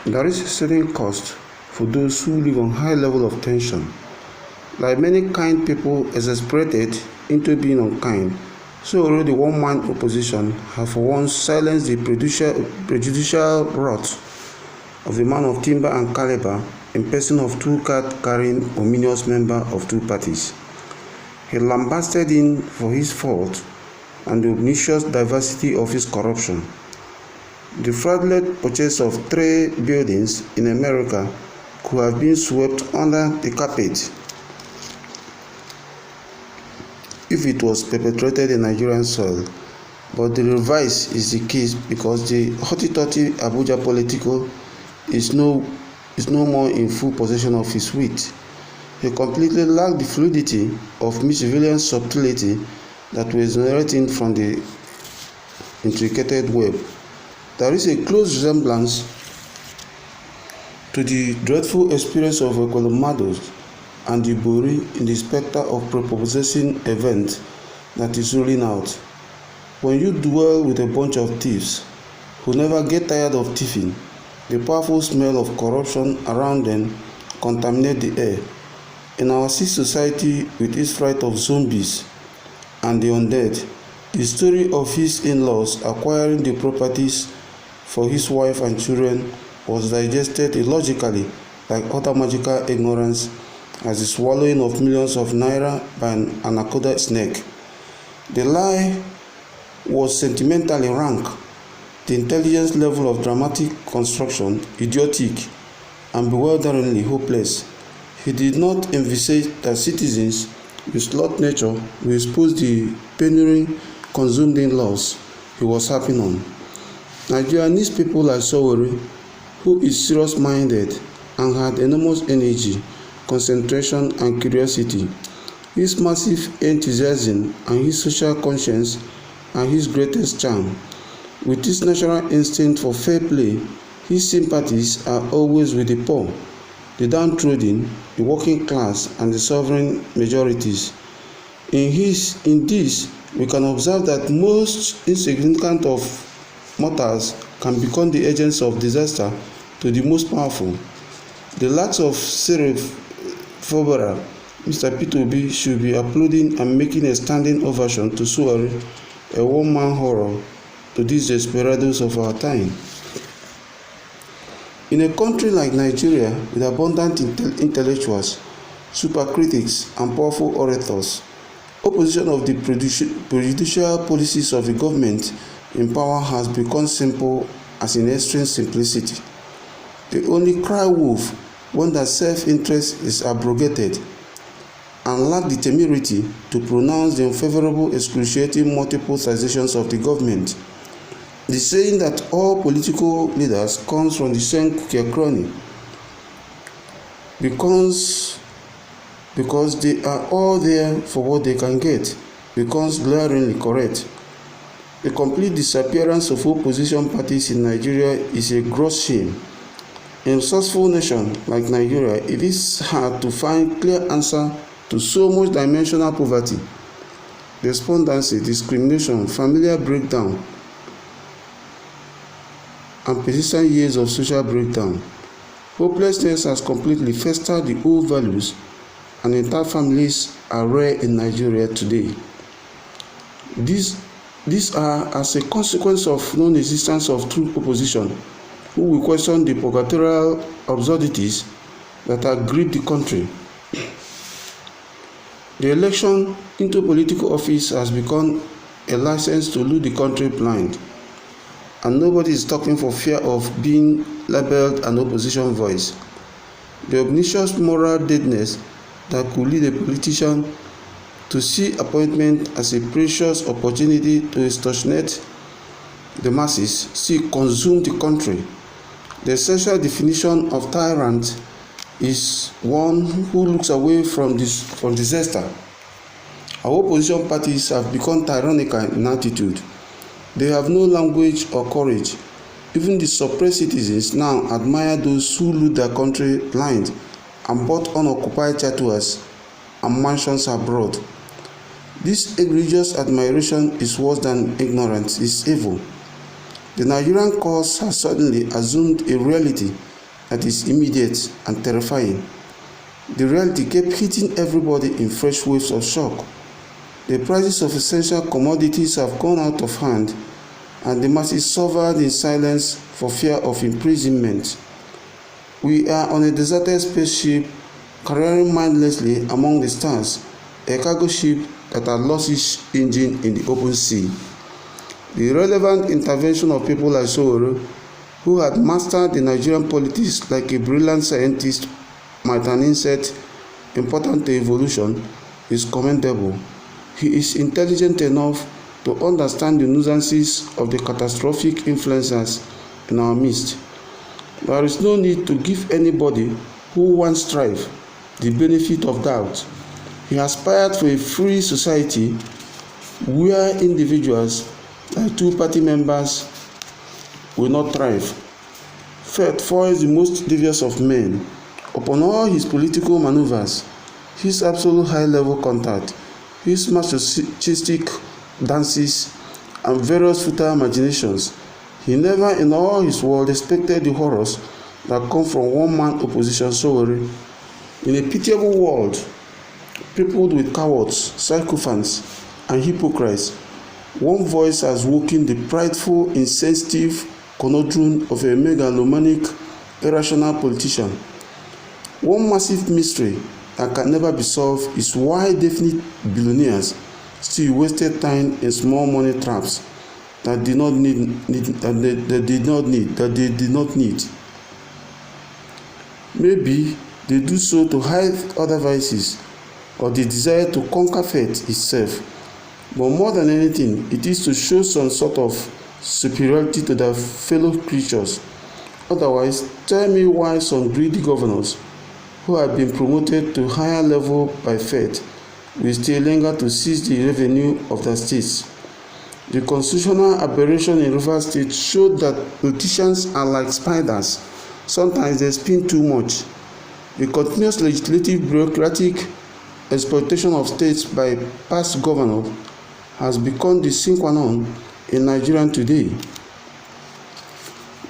There is a certain cost for those who live on high level of tension. Like many kind people exasperated into being unkind, so already one-man opposition have for once silenced the prejudicial wrath of a man of timber and caliber in person of two card-carrying ominous member of two parties. He lambasted him for his fault and the obnoxious diversity of his corruption. The fraudulent purchase of 3 buildings in America could have been swept under the carpet if it was perpetrated in Nigerian soil, but the reverse is the case because the hotty-totty Abuja political is no more in full possession of his wit. He completely lacked the fluidity of civilian subtlety that was generating from the intricate web. There is a close resemblance to the dreadful experience of Ekwolomados and the Bori in the spectre of prepossessing event that is rolling out. When you dwell with a bunch of thieves who never get tired of thieving, the powerful smell of corruption around them contaminates the air. In our sick society with its fright of zombies and the undead, the story of his in-laws acquiring the properties for his wife and children was digested illogically like utter magical ignorance as the swallowing of millions of naira by an anaconda snake. The lie was sentimentally rank, the intelligence level of dramatic construction idiotic and bewilderingly hopeless. He did not envisage that citizens with slot nature will expose the penury consumed in laws he was harping on. Nigeria needs people like Sowore, who is serious-minded and had enormous energy, concentration and curiosity. His massive enthusiasm and his social conscience are his greatest charm. With his natural instinct for fair play, his sympathies are always with the poor, the downtrodden, the working class, and the sovereign majorities. In this, we can observe that most insignificant of mortals can become the agents of disaster to the most powerful. The likes of Fobera, Mr. P2B should be applauding and making a standing ovation to Sowore, a one-man horror to these desperados of our time. In a country like Nigeria, with abundant intellectuals, supercritics, and powerful orators, opposition of the prejudicial policies of the government in power has become simple as in extreme simplicity. They only cry wolf when their self-interest is abrogated and lack the temerity to pronounce the unfavorable excruciating multiple cessations of the government. The saying that all political leaders comes from the same cookie crony because they are all there for what they can get becomes glaringly correct. The complete disappearance of opposition parties in Nigeria is a gross shame. In a resourceful nation like Nigeria, it is hard to find clear answer to so much dimensional poverty, despondency, discrimination, familiar breakdown, and persistent years of social breakdown. Hopelessness has completely festered the old values, and entire families are rare in Nigeria today. These are as a consequence of non-existence of true opposition, who will question the purgatorial absurdities that have gripped the country. The election into political office has become a license to lead the country blind, and nobody is talking for fear of being labeled an opposition voice. The obnoxious moral deadness that could lead a politician to see appointment as a precious opportunity to extortionate the masses, consume the country. The essential definition of tyrant is one who looks away from disaster. Our opposition parties have become tyrannical in attitude. They have no language or courage. Even the suppressed citizens now admire those who loot their country blind and bought unoccupied territories and mansions abroad. This egregious admiration is worse than ignorance, is evil. The Nigerian cause has suddenly assumed a reality that is immediate and terrifying. The reality kept hitting everybody in fresh waves of shock. The prices of essential commodities have gone out of hand, and the masses suffered in silence for fear of imprisonment. We are on a deserted spaceship careering mindlessly among the stars, a cargo ship that had lost its engine in the open sea. The relevant intervention of people like Sowore, who had mastered the Nigerian politics like a brilliant scientist might have insert important to evolution, is commendable. He is intelligent enough to understand the nuances of the catastrophic influences in our midst. There is no need to give anybody who once strive the benefit of doubt. He aspired for a free society where individuals, like two-party members, will not thrive. Fate foils the most devious of men. Upon all his political maneuvers, his absolute high-level contact, his masochistic dances, and various futile imaginations, he never in all his world expected the horrors that come from one-man opposition Sowore. In a pitiable world, peopled with cowards, sycophants, and hypocrites, one voice has woken the prideful, insensitive conundrum of a megalomaniac, irrational politician. One massive mystery that can never be solved is why definite billionaires still wasted time in small money traps that they did not need. Maybe they do so to hide other vices or the desire to conquer fate itself. But more than anything, it is to show some sort of superiority to their fellow creatures. Otherwise, tell me why some greedy governors who have been promoted to higher level by fate will still linger to seize the revenue of their states. The constitutional aberration in Rivers State showed that politicians are like spiders. Sometimes they spin too much. The continuous legislative bureaucratic exploitation of states by past governors has become the sine qua non in Nigeria today.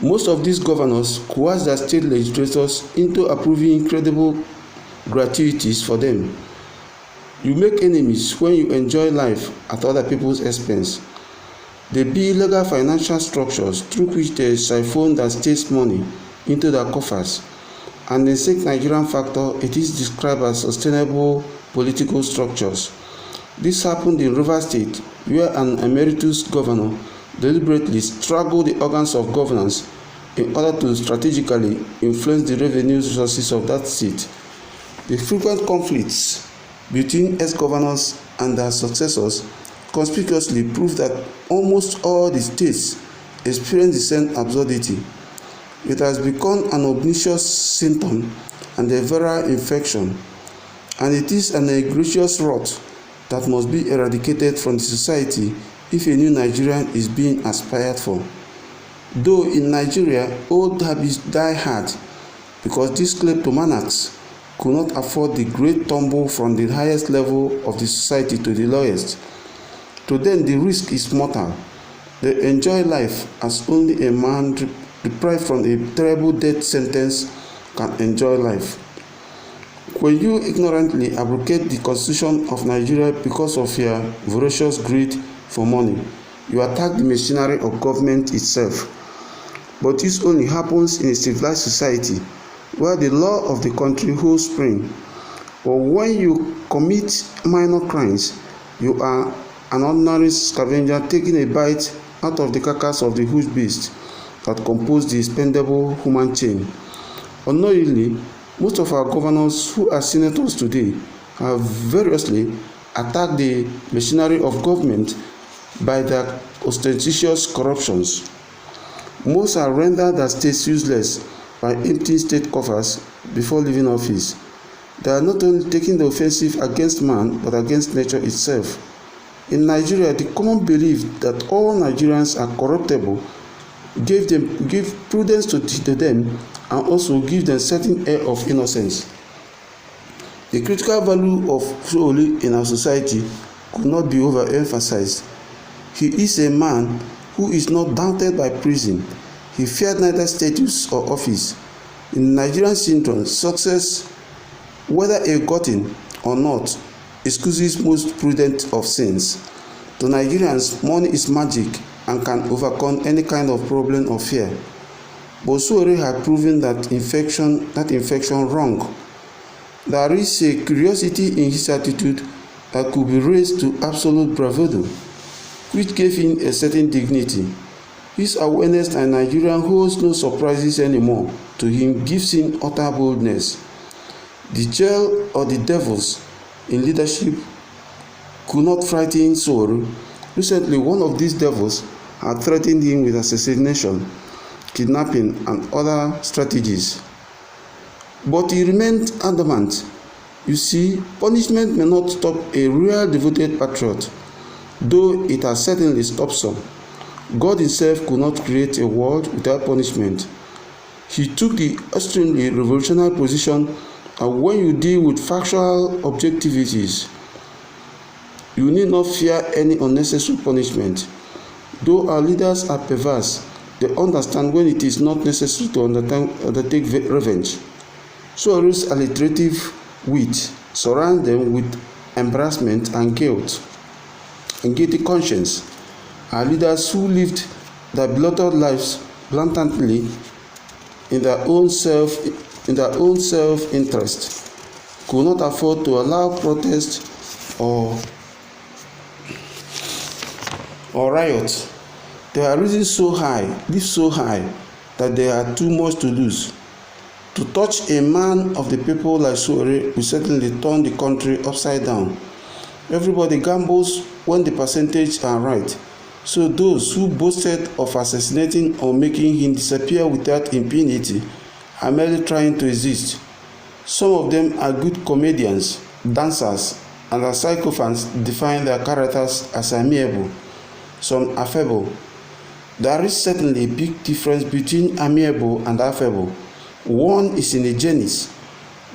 Most of these governors coerce their state legislators into approving incredible gratuities for them. You make enemies when you enjoy life at other people's expense. They be illegal financial structures through which they siphon the state's money into their coffers. And in the Nigerian factor, it is described as sustainable political structures. This happened in Rivers State, where an emeritus governor deliberately struggled the organs of governance in order to strategically influence the revenue resources of that state. The frequent conflicts between ex-governors and their successors conspicuously prove that almost all the states experience the same absurdity. It has become an obnoxious symptom and a viral infection, and it is an egregious rot that must be eradicated from the society if a new Nigerian is being aspired for. Though in Nigeria, old habits die hard because these kleptomaniacs could not afford the great tumble from the highest level of the society to the lowest. To them, the risk is mortal. They enjoy life as only a man deprived from a terrible death sentence can enjoy life. When you ignorantly abrogate the constitution of Nigeria because of your voracious greed for money, you attack the machinery of government itself. But this only happens in a civilized society where the law of the country holds spring. Or when you commit minor crimes, you are an ordinary scavenger taking a bite out of the carcass of the huge beast that compose the expendable human chain. Unknowingly, most of our governors who are senators today have variously attacked the machinery of government by their ostentatious corruptions. Most have rendered their states useless by emptying state coffers before leaving office. They are not only taking the offensive against man but against nature itself. In Nigeria, the common belief that all Nigerians are corruptible give prudence to them and also give them certain air of innocence. The critical value of Sowore in our society could not be overemphasized. He is a man who is not daunted by prison. He feared neither status or office. In Nigerian syndrome, success, whether ill-gotten or not, excuses most prudent of sins. To Nigerians, money is magic and can overcome any kind of problem or fear. But Sowore had proven that infection wrong. There is a curiosity in his attitude that could be raised to absolute bravado, which gave him a certain dignity. His awareness that Nigeria holds no surprises anymore to him gives him utter boldness. The jail or the devils in leadership could not frighten Sowore. Recently, one of these devils had threatened him with assassination, kidnapping, and other strategies. But he remained adamant. You see, punishment may not stop a real devoted patriot, though it has certainly stopped some. God himself could not create a world without punishment. He took the extremely revolutionary position that when you deal with factual objectivities, you need not fear any unnecessary punishment. Though our leaders are perverse, they understand when it is not necessary to undertake revenge. Sowore's alliterative wit surrounds them with embarrassment and guilt and guilty conscience. Our leaders who lived their beloved lives blatantly in their own self-interest could not afford to allow protest or riot. They are lived so high, that they had too much to lose. To touch a man of the people like Sowore will certainly turn the country upside down. Everybody gambles when the percentages are right. So those who boasted of assassinating or making him disappear without impunity are merely trying to exist. Some of them are good comedians, dancers, and as sycophants define their characters as amiable, some affable. There is certainly a big difference between amiable and affable. One is in a genus,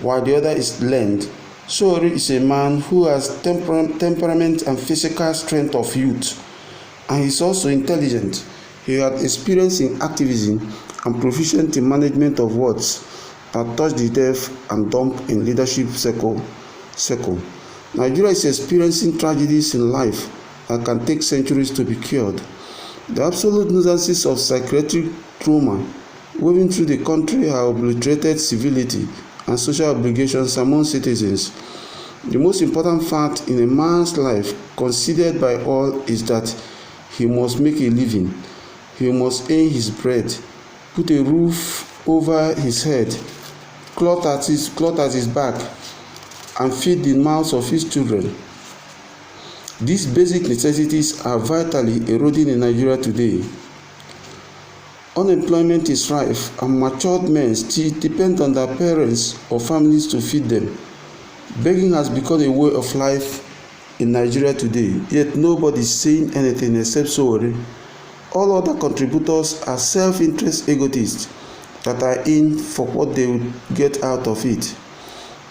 while the other is learned. Sowore is a man who has temperament and physical strength of youth, and he is also intelligent. He had experience in activism and proficient in management of words that touch the deaf and dumb in leadership circle. Nigeria is experiencing tragedies in life that can take centuries to be cured. The absolute nuisances of psychiatric trauma woven through the country have obliterated civility and social obligations among citizens. The most important fact in a man's life, considered by all, is that he must make a living. He must earn his bread, put a roof over his head, cloth at his back, and feed the mouths of his children. These basic necessities are vitally eroding in Nigeria today. Unemployment is rife, and matured men still depend on their parents or families to feed them. Begging has become a way of life in Nigeria today, yet nobody is saying anything except Sowore. All other contributors are self-interest egotists that are in for what they will get out of it.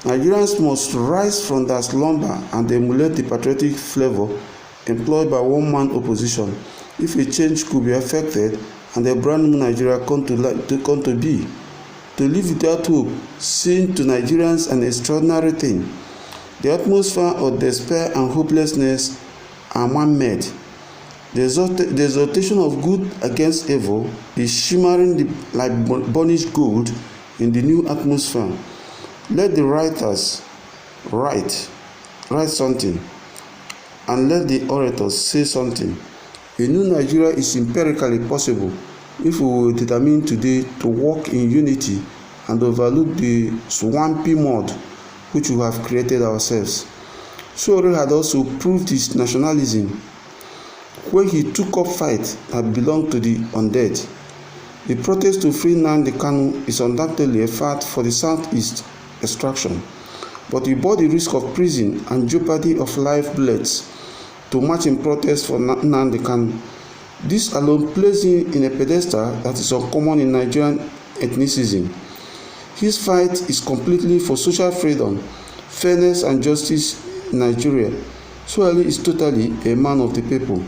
Nigerians must rise from their slumber and emulate the patriotic flavor employed by one-man opposition if a change could be effected and a brand new Nigeria come to be. To live without hope seemed to Nigerians an extraordinary thing. The atmosphere of despair and hopelessness are man-made. The exaltation of good against evil is shimmering like burnished gold in the new atmosphere. Let the writers write something, and let the orators say something. A new Nigeria is empirically possible if we will determine today to work in unity and overlook the swampy mud which we have created ourselves. Sowore had also proved his nationalism when he took up fight that belonged to the undead. The protest to free Nnamdi Kanu is undoubtedly a fight for the Southeast extraction, but he bore the risk of prison and jeopardy of life bullets to march in protest for Nnamdi Kanu. This alone places him in a pedestal that is uncommon in Nigerian ethnicism. His fight is completely for social freedom, fairness, and justice in Nigeria. Sowore is totally a man of the people.